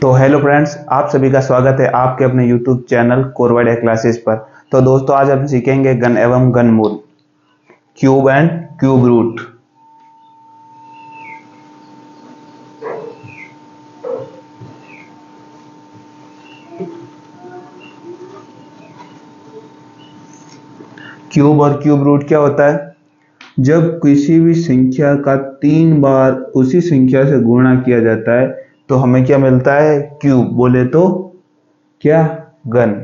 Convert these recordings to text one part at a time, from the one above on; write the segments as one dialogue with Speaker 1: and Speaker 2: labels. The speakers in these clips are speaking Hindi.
Speaker 1: तो हेलो फ्रेंड्स, आप सभी का स्वागत है आपके अपने यूट्यूब चैनल कोरवाइड क्लासेस पर। तो दोस्तों, आज हम सीखेंगे गन एवं गन मूल, cube and cube root. Cube और क्यूब रूट क्या होता है? जब किसी भी संख्या का 3 बार उसी संख्या से गुणा किया जाता है तो हमें क्या मिलता है? क्यूब। बोले तो क्या? गन।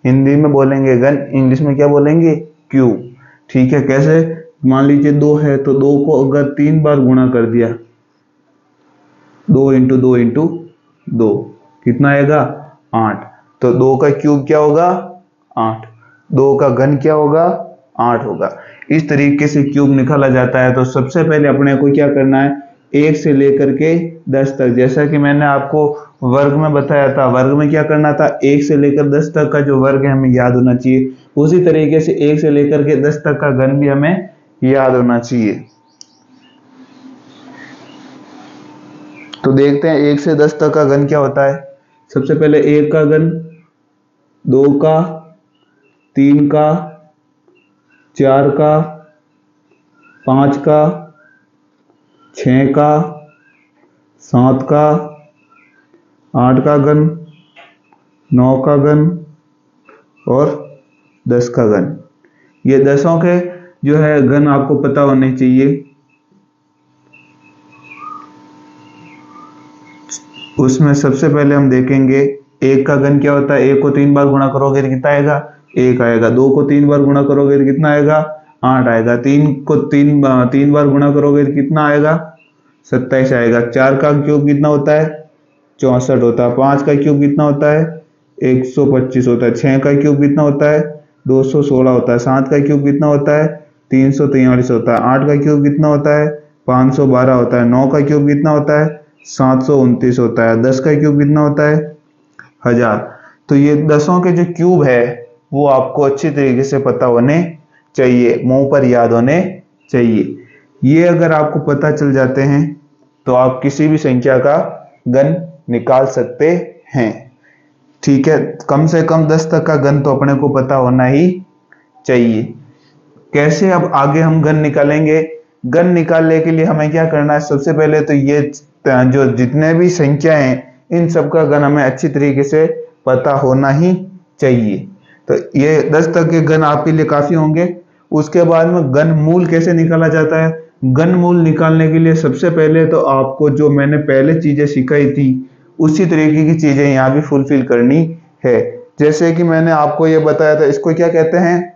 Speaker 1: हिंदी में बोलेंगे गन, इंग्लिश में क्या बोलेंगे? क्यूब। ठीक है, कैसे? मान लीजिए 2 है तो 2 को अगर 3 बार गुणा कर दिया, 2 इंटू 2 इंटू 2 कितना आएगा? 8। तो 2 का क्यूब क्या होगा? 8। 2 का घन क्या होगा? 8 होगा। इस तरीके से क्यूब निकाला जाता है। तो सबसे पहले अपने को क्या करना है? 1 से लेकर के 10 तक, जैसा कि मैंने आपको वर्ग में बताया था, वर्ग में क्या करना था? 1 से लेकर 10 तक का जो वर्ग है हमें याद होना चाहिए। उसी तरीके से 1 से लेकर के 10 तक का घन भी हमें याद होना चाहिए। तो देखते हैं 1 से 10 तक का घन क्या होता है। सबसे पहले 1 का घन, 2 का, 3 का, 4 का, 5 का, 6 का, 7 का, 8 का घन, 9 का घन और 10 का घन। ये दसों के जो है घन आपको पता होने चाहिए। उसमें सबसे पहले हम देखेंगे 1 का घन क्या होता है। 1 को 3 बार गुणा करोगे तो कितना आएगा? 1 आएगा। 2 को 3 बार गुणा करोगे तो कितना आएगा? 8 आएगा। 3 को 3 बार गुणा करोगे तो कितना आएगा? 27 आएगा। 4 का क्यूब कितना होता है? 64 होता है। 5 का क्यूब कितना होता है? 125 होता है। 6 का क्यूब कितना होता है? 216 होता है। 7 का क्यूब कितना होता है? 343 होता है। 8 का क्यूब कितना होता है? 512 होता है। 9 का क्यूब कितना होता है? 729 होता है। 10 का क्यूब कितना होता है? 1000। तो ये दसों के जो क्यूब है वो आपको अच्छी तरीके से पता होने चाहिए, मुंह पर याद होने चाहिए। ये अगर आपको पता चल जाते हैं तो आप किसी भी संख्या का घन निकाल सकते हैं। ठीक है, कम से कम 10 तक का घन तो अपने को पता होना ही चाहिए। कैसे अब आगे हम घन निकालेंगे? घन निकालने के लिए हमें क्या करना है? सबसे पहले तो ये जो जितने भी संख्या हैं इन सबका घन हमें अच्छी तरीके से पता होना ही चाहिए। तो ये 10 तक के घन आपके लिए काफी होंगे। उसके बाद में घन मूल कैसे निकाला जाता है? घन मूल निकालने के लिए सबसे पहले तो आपको जो मैंने पहले चीजें सिखाई थी उसी तरीके की चीजें यहाँ भी फुलफिल करनी है। जैसे कि मैंने आपको ये बताया था, इसको क्या कहते हैं?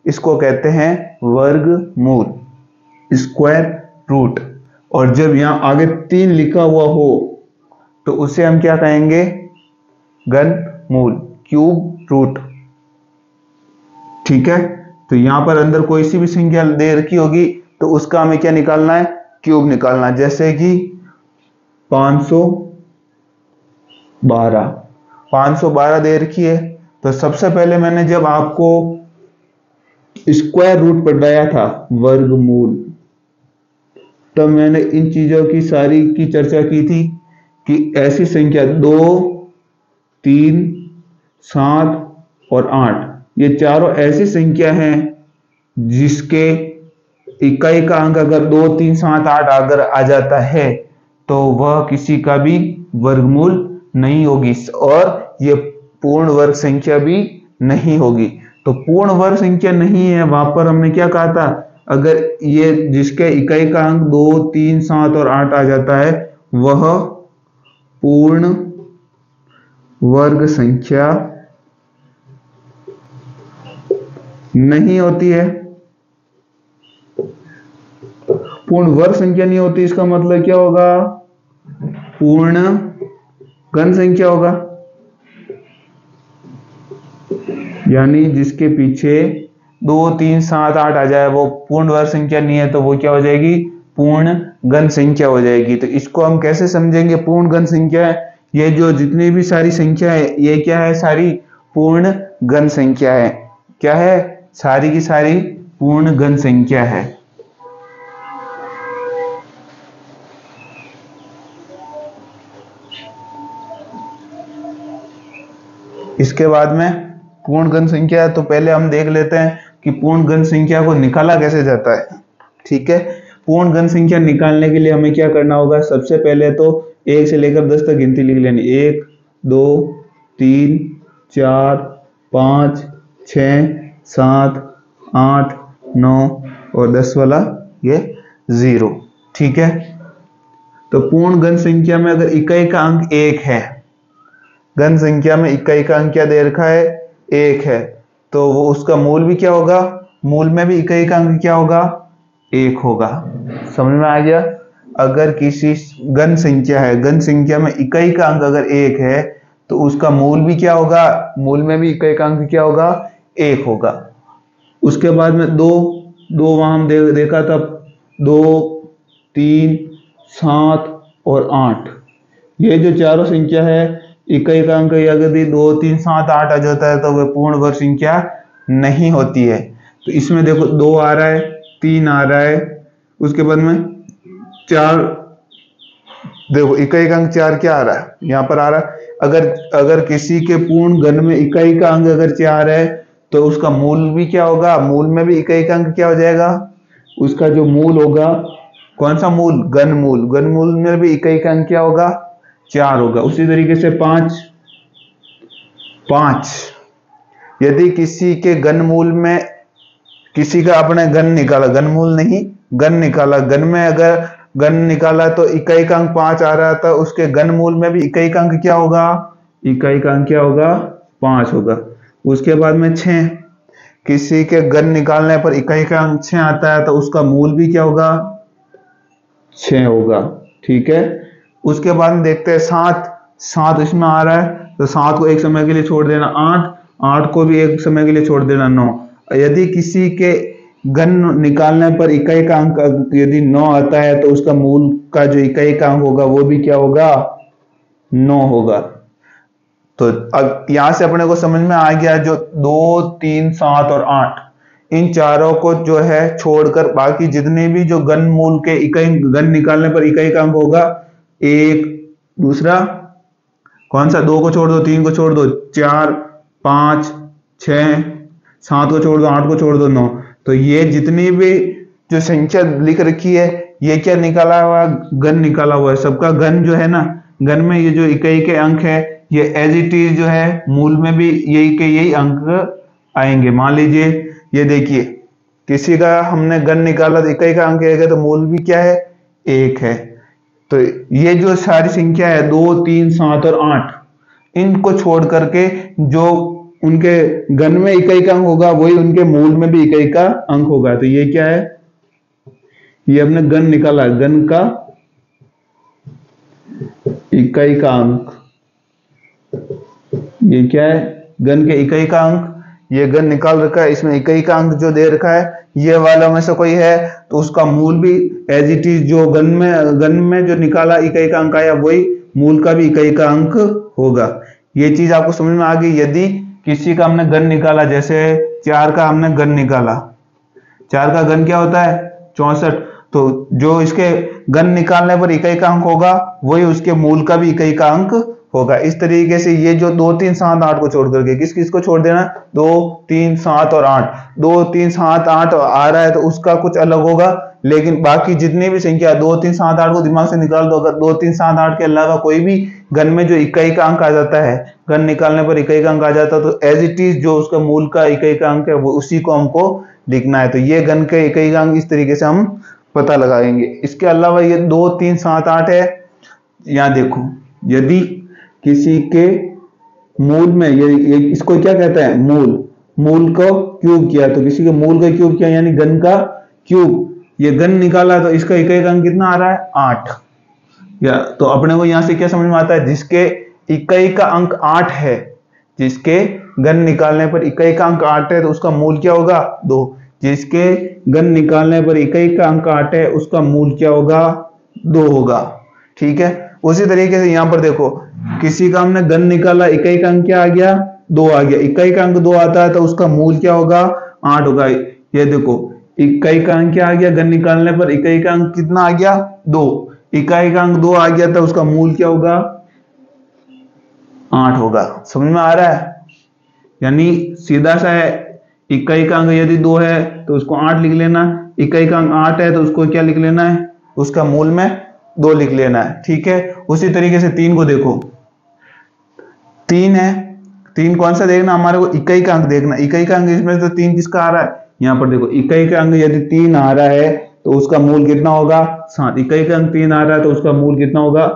Speaker 1: इसको कहते हैं वर्गमूल, स्क्वायर रूट। और जब यहां आगे 3 लिखा हुआ हो तो उसे हम क्या कहेंगे? घन मूल, क्यूब रूट। ठीक है, तो यहां पर अंदर कोई सी भी संख्या दे रखी होगी तो उसका हमें क्या निकालना है? क्यूब निकालना है। जैसे कि 512 दे रखी है तो सबसे पहले मैंने जब आपको स्क्वायर रूट पढ़ाया था, वर्गमूल, तब मैंने इन चीजों की सारी की चर्चा की थी कि ऐसी संख्या 2, 3, 7 और 8, ये चारों ऐसी संख्या हैं जिसके इकाई का अंक अगर 2, 3, 7, 8 अगर आ जाता है तो वह किसी का भी वर्गमूल नहीं होगी और ये पूर्ण वर्ग संख्या भी नहीं होगी। तो पूर्ण वर्ग संख्या नहीं है, वहां पर हमने क्या कहा था? अगर ये जिसके इकाई का अंक 2, 3, 7 और 8 आ जाता है वह पूर्ण वर्ग संख्या नहीं होती है। पूर्ण वर्ग संख्या नहीं होती, इसका मतलब क्या होगा? पूर्ण घन संख्या होगा। यानी जिसके पीछे 2, 3, 7, 8 आ जाए वो पूर्ण वर्ग संख्या नहीं है, तो वो क्या हो जाएगी? पूर्ण घन संख्या हो जाएगी। तो इसको हम कैसे समझेंगे? पूर्ण घन संख्या है, ये जो जितनी भी सारी संख्या है ये क्या है? सारी पूर्ण घन संख्या है। क्या है? सारी की सारी पूर्ण घन संख्या है। इसके बाद में पूर्ण घन संख्या है, तो पहले हम देख लेते हैं कि पूर्ण घन संख्या को निकाला कैसे जाता है। ठीक है, पूर्ण घन संख्या निकालने के लिए हमें क्या करना होगा, सबसे पहले तो 1 से लेकर 10 तक गिनती लिख लेनी। 1 2 3 4 5 6 7 8 9 और 10 वाला ये 0। ठीक है, तो पूर्ण घन संख्या में अगर इकाई का अंक 1 है, घन संख्या में इकाई का अंक क्या दे रखा है, 1 है, तो वो उसका मूल भी क्या होगा, मूल में भी इकाई का अंक क्या होगा, 1 होगा। समझ में आ गया। अगर किसी घन संख्या है, घन संख्या में इकाई का अंक अगर 1 है तो उसका मूल भी क्या होगा, मूल में भी इकाई का अंक क्या होगा, 1 होगा। उसके बाद में 2 वहां हम देखा था, 2 3 7 और 8, ये जो चारों संख्या है इकाई का अंक यदि 2 3 7 8 आ जाता है तो वह पूर्ण वर्ग संख्या नहीं होती है। तो इसमें देखो 2 आ रहा है, 3 आ रहा है, उसके बाद में 4, देखो इकाई का अंक 4 क्या आ रहा है, यहाँ पर आ रहा है। अगर किसी के पूर्ण घन में इकाई का अंक अगर 4 है तो उसका मूल भी क्या होगा, मूल में भी इकाई का अंक क्या हो जाएगा, उसका जो मूल होगा, कौन सा मूल, घन मूल, घन मूल में भी इकाई का अंक क्या होगा, 4 होगा। उसी तरीके से 5 यदि किसी के घन मूल में, किसी का अपने घन निकाला, घन मूल नहीं घन निकाला, घन में अगर घन निकाला तो इकाई का अंक 5 आ रहा था, उसके घन मूल में भी इकाई का अंक क्या होगा, इकाई का अंक क्या होगा, 5 होगा। उसके बाद में 6, किसी के घन निकालने पर इकाई का अंक 6 आता है तो उसका मूल भी क्या होगा, 6 होगा। ठीक है, उसके बाद में देखते हैं 7 इसमें आ रहा है तो 7 को एक समय के लिए छोड़ देना, 8 को भी एक समय के लिए छोड़ देना, 9। यदि किसी के घन निकालने पर इकाई का अंक यदि 9 आता है तो उसका मूल का जो इकाई का अंक होगा वो भी क्या होगा, 9 होगा। तो अब यहां से अपने को समझ में आ गया, जो 2 3 7 और 8 इन चारों को जो है छोड़कर बाकी जितने भी जो घन मूल के इकाई घन निकालने पर इकाई का अंक होगा, 1, दूसरा कौन सा, 2 को छोड़ दो, 3 को छोड़ दो, 4 5 6 7 को छोड़ दो, 8 को छोड़ दो, 9। तो ये जितनी भी जो संख्या लिख रखी है ये क्या निकाला हुआ, घन निकाला हुआ है। सबका घन जो है ना, घन में ये जो इकाई के अंक है ये एज इट इज जो है मूल में भी यही के यही अंक आएंगे। मान लीजिए ये देखिए, किसी का हमने घन निकाला तो इकाई का अंक 1 है तो मूल भी क्या है, 1 है। तो ये जो सारी संख्या है 2 3 7 और 8, इनको छोड़ करके जो उनके घन में इकाई का अंक होगा वही उनके मूल में भी इकाई का अंक होगा। तो ये क्या है, ये अपने घन निकाला, घन का इकाई का अंक, ये क्या है, घन के इकाई का अंक, ये घन निकाल रखा है, इसमें इकाई का अंक जो दे रखा है ये वाला में से कोई है तो उसका मूल भी एज इट इज जो घन में जो निकाला इकाई का अंक आया वही मूल का भी इकाई का अंक होगा। ये चीज आपको समझ में आ गई। यदि किसी का हमने घन निकाला, जैसे 4 का हमने घन निकाला, 4 का घन क्या होता है, 64, तो जो इसके घन निकालने पर इकाई का अंक होगा वही उसके मूल का भी इकाई का अंक होगा। इस तरीके से ये जो 2 3 7 8 को छोड़ करके किस किस को छोड़ देना, 2 3 7 और 8, 2 3 7 8 आ रहा है तो उसका कुछ अलग होगा, लेकिन बाकी जितनी भी संख्या 2 3 7 8 को दिमाग से निकाल दो। अगर 2 3 7 8 के अलावा कोई भी घन में जो इकाई का अंक आ जाता है, घन निकालने पर इकाई का अंक आ जाता है, तो एज इट इज जो उसका मूल का इकाई का अंक है वो उसी को हमको लिखना है। तो ये घन के इकाई का अंक इस तरीके से हम पता लगाएंगे। इसके अलावा ये 2 3 7 8 है, यहां देखो, यदि किसी के मूल में ये इसको क्या कहते हैं, मूल को क्यूब किया, तो किसी के मूल का क्यूब किया यानी घन का क्यूब, ये घन निकाला तो इसका इकाई का अंक कितना आ रहा है, 8। या तो अपने को यहां से क्या समझ में आता है, जिसके इकाई का अंक 8 है, जिसके घन निकालने पर इकाई का अंक 8 है तो उसका मूल क्या होगा, 2। जिसके घन निकालने पर इकाई का अंक 8 है उसका मूल क्या होगा, 2 होगा। ठीक है, उसी तरीके से यहां पर देखो, किसी का हमने घन निकाला, इकाई का अंक क्या आ गया, 2 आ गया, इकाई का अंक 2 आता है तो उसका मूल क्या होगा, 8 होगा। ये देखो इकाई का अंक क्या आ गया, घन निकालने पर इकाई का अंक कितना आ गया, 2, इकाई का अंक 2 आ गया तो उसका मूल क्या होगा, 8 होगा। समझ में आ रहा है। यानी सीधा सा है, इकाई का अंक यदि 2 है तो उसको 8 लिख लेना, इकाई का अंक 8 है तो उसको क्या लिख लेना है, उसका मूल में 2 लिख लेना है। ठीक है, उसी तरीके से 3 को देखो, 3 है, 3 कौन सा देखना, हमारे को इकाई का अंक देखना, इकाई का अंक इसमें तो 3 किसका आ रहा है, यहाँ पर देखो इकाई का अंक यदि 3 आ रहा है तो उसका मूल कितना होगा, 7। इकाई का अंक 3 आ रहा है तो उसका मूल कितना होगा,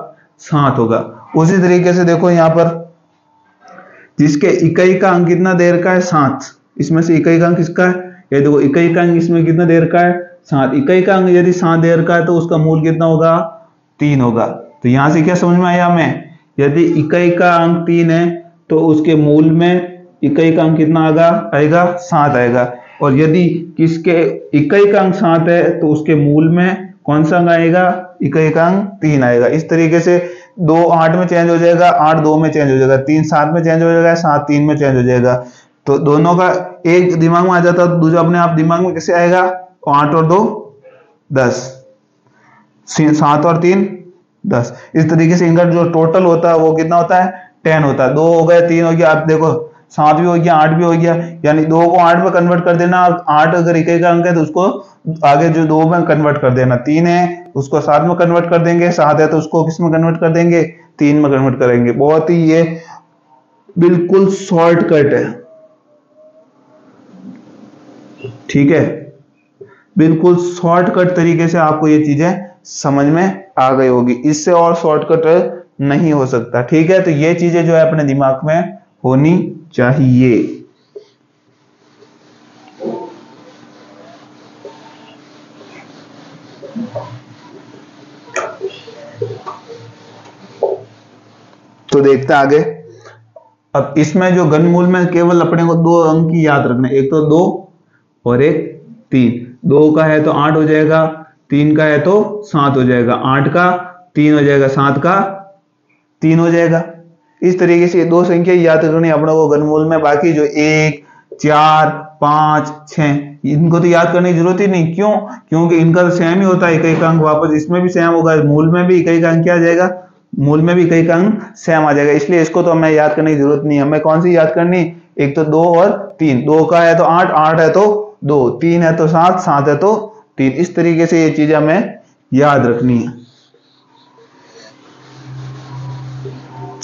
Speaker 1: 7 होगा। उसी तरीके से देखो यहाँ पर जिसके इकाई का अंक कितना देर का है, 7, इसमें से इकाई का अंक किसका है, ये देखो इकाई का अंक इसमें कितना देर का है, 7। इकाई का अंक यदि 7 देर का है तो उसका मूल कितना होगा, 3 होगा। तो यहां से क्या समझ में आया हमें, यदि इकाई का अंक 3 है तो उसके मूल में इकाई का अंक कितना आएगा 7 आएगा, और यदि किसके इकाई का अंक 7 है तो उसके मूल में कौन सा अंक आएगा, इकाई का अंक 3 आएगा। इस तरीके से 2 8 में चेंज हो जाएगा, 8 2 में चेंज हो जाएगा, 3 7 में चेंज हो जाएगा, 7 3 में चेंज हो जाएगा। तो दोनों का एक दिमाग में आ जाता है तो दूसरा अपने आप दिमाग में कैसे आएगा, 8 और 2 10, 7 और 3 10। इस तरीके से इनका जो टोटल होता है वो कितना होता है, 10 होता है। 2 हो गए, 3 हो गया, आप देखो 7 भी हो गया, 8 भी हो गया, यानी 2 को 8 में कन्वर्ट कर देना। 8 अगर इकाई का अंक है तो उसको आगे जो 2 में कन्वर्ट कर देना, 3 है उसको 7 में कन्वर्ट कर देंगे, 7 है तो उसको किस में कन्वर्ट कर देंगे, 3 में कन्वर्ट करेंगे। बहुत ही ये बिल्कुल शॉर्टकट है, ठीक है, बिल्कुल शॉर्टकट तरीके से आपको ये चीजें समझ में आ गई होगी, इससे और शॉर्टकट नहीं हो सकता। ठीक है, तो ये चीजें जो है अपने दिमाग में होनी चाहिए। तो देखते हैं आगे। अब इसमें जो घनमूल में केवल अपने को 2 अंक की याद रखना है, एक तो 2 और एक 3। 2 का है तो 8 हो जाएगा, 3 का है तो 7 हो जाएगा, 8 का 3 हो जाएगा, 7 का 3 हो जाएगा। इस तरीके से 2 संख्या याद करनी अपने को घनमूल में। बाकी जो 1 4 5 6 इनको तो याद करने की जरूरत ही नहीं, क्यों, क्योंकि इनका तो सेम ही होता है, इकाई का अंक वापस इसमें भी सेम होगा, मूल में भी इकाई का अंक क्या आ जाएगा, मूल में भी इकाई का अंक सेम आ जाएगा, इसलिए इसको तो हमें याद करने की जरूरत नहीं है। हमें कौन सी याद करनी, एक तो 2 और 3। 2 का है तो 8, 8 है तो 2, 3 है तो 7, 7 है तो 3। इस तरीके से ये चीजें हमें याद रखनी है।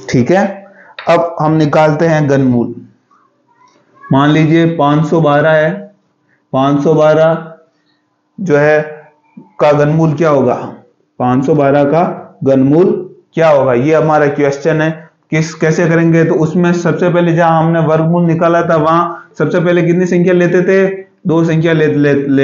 Speaker 1: ठीक है, अब हम निकालते हैं घनमूल। मान लीजिए 512 है, 512 जो है का घनमूल क्या होगा, 512 का घनमूल क्या होगा, ये हमारा क्वेश्चन है। कैसे करेंगे, तो उसमें सबसे पहले जहां हमने वर्गमूल निकाला था वहां सबसे पहले कितनी संख्या लेते थे, 2 संख्या ले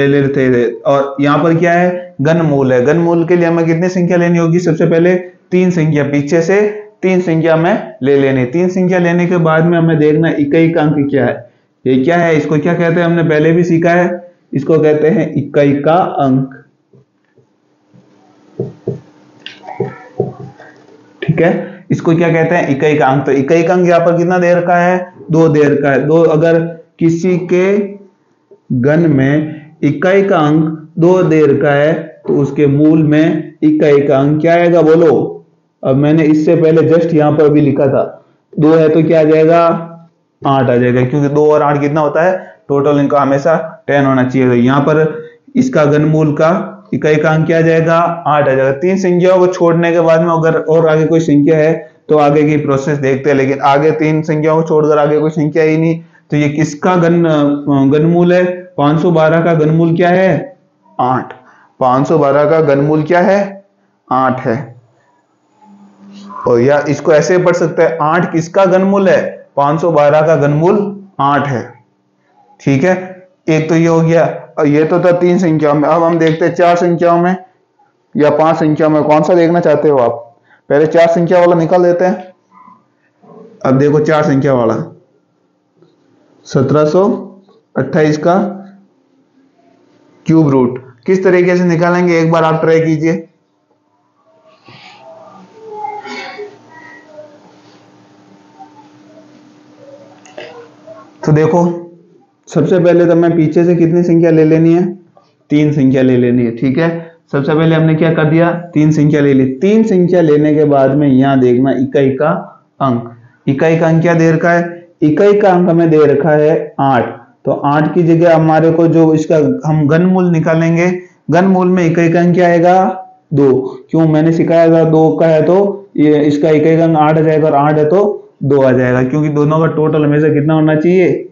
Speaker 1: लेते थे, और यहाँ पर क्या है, घनमूल है। घनमूल के लिए हमें कितनी संख्या लेनी होगी, सबसे पहले 3 संख्या, पीछे से 3 संख्या में ले लेनी। 3 संख्या लेने के बाद में हमें देखना इकाई का अंक क्या है, ये क्या है, इसको क्या कहते हैं, हमने पहले भी सीखा है, इसको कहते हैं इकाई का अंक। ठीक है, इसको क्या कहते हैं, इकाई का अंक। तो इकाई का अंक यहाँ पर कितना देर का है, 2 देर का है। 2 अगर किसी के घन में इकाई का अंक 2 देर का है तो उसके मूल में इकाई का अंक क्या आएगा, बोलो। अब मैंने इससे पहले जस्ट यहां पर भी लिखा था, 2 है तो क्या आ जाएगा, 8 आ जाएगा, क्योंकि 2 और 8 कितना होता है, टोटल इनका हमेशा 10 होना चाहिए। तो यहाँ पर इसका घनमूल का इकाई का अंक क्या आ जाएगा, 8 आ जाएगा। 3 संख्याओं को छोड़ने के बाद में अगर और आगे कोई संख्या है तो आगे की प्रोसेस देखते हैं, लेकिन आगे 3 संख्याओं को छोड़कर आगे कोई संख्या ही नहीं, तो ये किसका घनमूल है, 512 का घनमूल क्या है, 8। 512 का घनमूल क्या है, 8 है। और या इसको ऐसे पढ़ सकते हैं, 8 किसका घनमूल है, 512 का घनमूल 8 है। ठीक है, एक तो ये हो गया, और ये तो था 3 संख्याओं में। अब हम देखते हैं 4 संख्याओं में या 5 संख्याओं में, कौन सा देखना चाहते हो आप। पहले 4 संख्या वाला निकाल देते हैं। अब देखो 4 संख्या वाला, 1728 का क्यूब रूट किस तरीके से निकालेंगे, एक बार आप ट्राई कीजिए। तो देखो सबसे पहले तो हमें पीछे से कितनी संख्या ले लेनी है, 3 संख्या ले लेनी है। ठीक है, सबसे पहले हमने क्या कर दिया, 3 संख्या ले ली। 3 संख्या लेने के बाद में यहां देखना इकाई का अंक। इकाई का अंक क्या देर का है, इकाई का अंक हमें दे रखा है 8, तो 8 की जगह हमारे को जो इसका हम घनमूल निकालेंगे, घनमूल में इकाई का अंक क्या आएगा 2। क्यों, मैंने सिखाया था 2 का है तो ये इसका इकाई का अंक 8 आ जाएगा, और 8 है तो 2 आ जाएगा, क्योंकि दोनों का टोटल हमेशा कितना होना चाहिए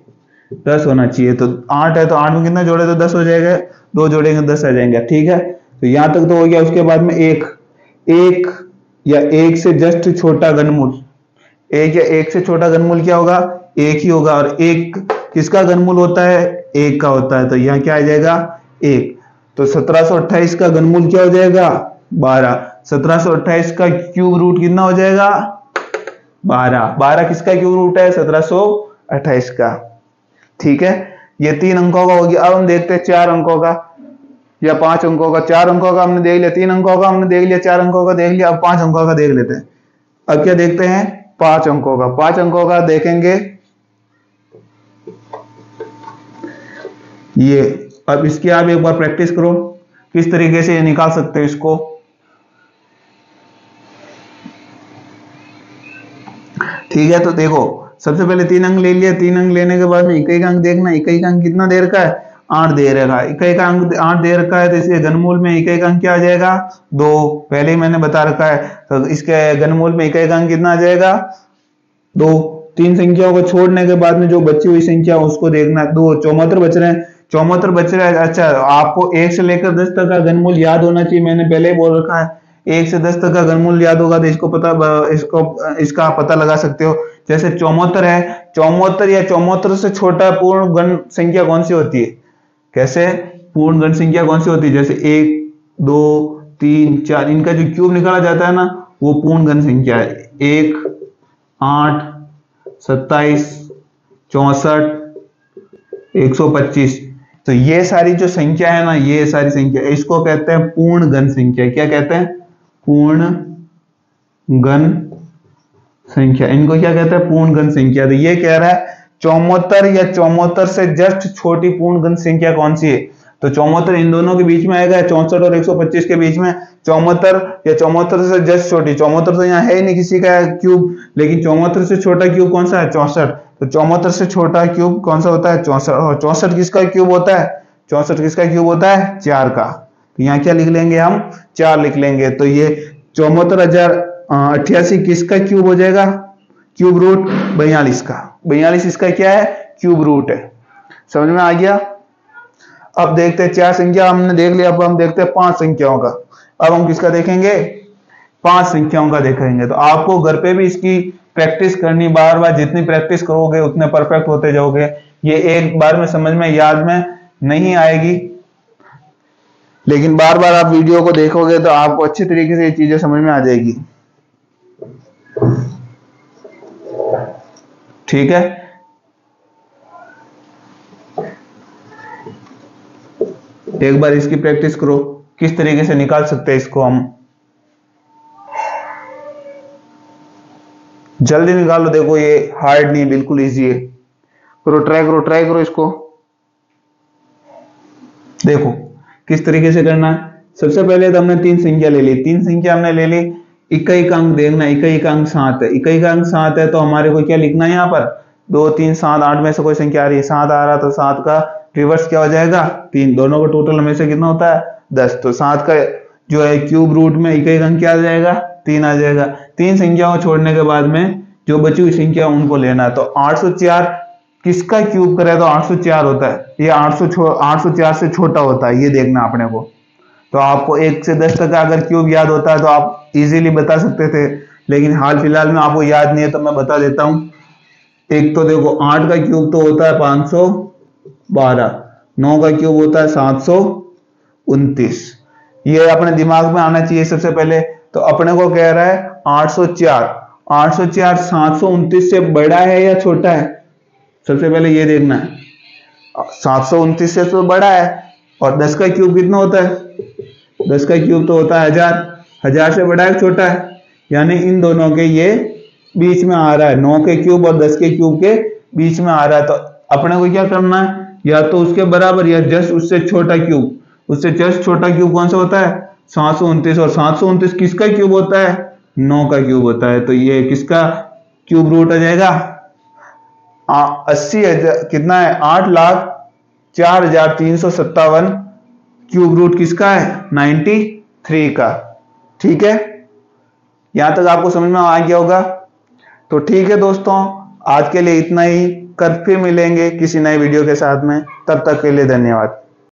Speaker 1: 10 होना चाहिए। तो 8 है तो 8 में कितना जोड़े तो 10 हो जाएगा, 2 जोड़ेंगे 10 आ जाएंगे। ठीक है, तो यहां तक तो हो गया। उसके बाद में एक या एक से जस्ट छोटा घनमूल, एक या एक से छोटा घनमूल क्या होगा, एक ही होगा, और एक किसका घनमूल होता है, एक का होता है, तो यहाँ क्या आ जाएगा 1। तो 1728 का घनमूल क्या हो जाएगा 12। 1728 का क्यूब रूट कितना हो जाएगा 12। 12 किसका क्यूब रूट है 1728 का। ठीक है, ये 3 अंकों का हो गया। अब हम देखते हैं 4 अंकों का या 5 अंकों का। 4 अंकों का हमने देख लिया, 3 अंकों का हमने देख लिया, 4 अंकों का देख लिया, अब 5 अंकों का देख लेते हैं। अब क्या देखते हैं 5 अंकों का। 5 अंकों का देखेंगे ये। अब इसकी आप एक बार प्रैक्टिस करो किस तरीके से ये निकाल सकते हो इसको। ठीक है, तो देखो सबसे पहले 3 अंक ले लिया। 3 अंक लेने के बाद में इकाई का अंक देखना। इकाई का अंक कितना दे रखा है 8 दे रखा है। इकाई का अंक 8 दे रखा है, तो इसके घनमूल में इकाई का अंक क्या आ जाएगा 2। पहले ही मैंने बता रखा है, तो इसके घनमूल में इकाई का अंक कितना आ जाएगा 2। 3 संख्याओं को छोड़ने के बाद में जो बची हुई संख्या उसको देखना। 2 74 बच रहे हैं, 74 बच रहा है। अच्छा, आपको 1 से लेकर 10 तक का घनमूल याद होना चाहिए, मैंने पहले ही बोल रखा है। 1 से 10 तक का घनमूल याद होगा तो इसका पता लगा सकते हो। जैसे 74 है, 74 या 74 से छोटा पूर्ण गण संख्या कौन सी होती है, कैसे पूर्ण गण संख्या कौन सी होती है, जैसे 1 2 3 4, इनका जो क्यूब निकाला जाता है ना वो पूर्ण गण संख्या है। 1 8 27 64 125, तो ये सारी जो संख्या है ना, ये सारी संख्या इसको कहते हैं पूर्ण गण संख्या। क्या कहते हैं पूर्ण गण संख्या, इनको क्या कहते हैं पूर्ण गण संख्या। तो ये कह रहा है 74 या 74 से जस्ट छोटी पूर्ण गण संख्या कौन सी है, तो 74 इन दोनों के बीच में आएगा, 64 और 125 के बीच में 74 या 74 से जस्ट छोटी। 74 तो यहाँ है ही नहीं किसी का क्यूब, लेकिन 74 से छोटा क्यूब कौन सा है 64। तो 74 से छोटा क्यूब कौन सा होता है 64। और 64 किसका क्यूब होता है 64 किसका क्यूब होता है 4 का। तो यहाँ क्या लिख लेंगे हम 4 लिख लेंगे। तो ये 74,088 किसका क्यूब हो जाएगा क्यूब रूट 42 का। 42 इसका क्या है क्यूब रूट है। समझ में आ गया। अब देखते हैं 4 संख्या हमने देख लिया, अब हम देखते हैं 5 संख्याओं का। अब हम किसका देखेंगे 5 संख्याओं का देखेंगे। तो आपको घर पे भी इसकी प्रैक्टिस करनी, बार बार जितनी प्रैक्टिस करोगे उतने परफेक्ट होते जाओगे। ये एक बार में समझ में याद में नहीं आएगी, लेकिन बार बार आप वीडियो को देखोगे तो आपको अच्छी तरीके से ये चीजें समझ में आ जाएगी। ठीक है, एक बार इसकी प्रैक्टिस करो किस तरीके से निकाल सकते हैं इसको हम। जल्दी निकालो, देखो ये हार्ड नहीं, बिल्कुल इजी है। करो, ट्राई करो इसको। देखो किस तरीके से करना है। सबसे पहले तो हमने 3 संख्या ले ली, 3 संख्या हमने ले ली। इकाई का अंक देखना, इकाई का अंक 7 है। इकाई का अंक 7 है तो हमारे को क्या लिखना है यहाँ पर 2 3 7 8 में से कोई संख्या आ रही है, 7 आ रहा, तो 7 का रिवर्स क्या हो जाएगा 3। दोनों का टोटल में से कितना होता है 10। तो 7 का जो है क्यूब रूट में इकाई का अंक क्या आ जाएगा 3 आ जाएगा। 3 संख्याओं को छोड़ने के बाद में जो बची हुई संख्या उनको लेना है। तो 804 किसका क्यूब करे तो 804 होता है, ये 804 से छोटा होता है, ये देखना अपने को। तो आपको 1 से 10 तक अगर क्यूब याद होता है तो आप इजीली बता सकते थे, लेकिन हाल फिलहाल में आपको याद नहीं है तो मैं बता देता हूं। एक तो देखो 8 का क्यूब तो होता है 512, 9 का क्यूब होता है 729। ये अपने दिमाग में आना चाहिए सबसे पहले। तो अपने को कह रहा है 804 729 से बड़ा है या छोटा है, सबसे पहले ये देखना है। 729 से तो बड़ा है, और 10 का क्यूब कितना होता है 10 का क्यूब तो होता है 1000 से बड़ा है छोटा है, यानी इन दोनों के ये बीच में आ रहा है। 9 के क्यूब और 10 के क्यूब के बीच में आ रहा है। तो अपने को क्या करना है, या तो उसके बराबर या जस्ट उससे छोटा क्यूब। उससे जस्ट छोटा क्यूब कौन सा होता है 729, और 729 किसका क्यूब होता है 9 का क्यूब होता है। तो ये किसका क्यूब रूट आ जाएगा 80,000 कितना है, 8,04,357 क्यूब रूट किसका है, 93 का। ठीक है, यहां तक आपको समझ में आ गया होगा। तो ठीक है दोस्तों, आज के लिए इतना ही। कल फिर मिलेंगे किसी नए वीडियो के साथ में, तब तक के लिए धन्यवाद।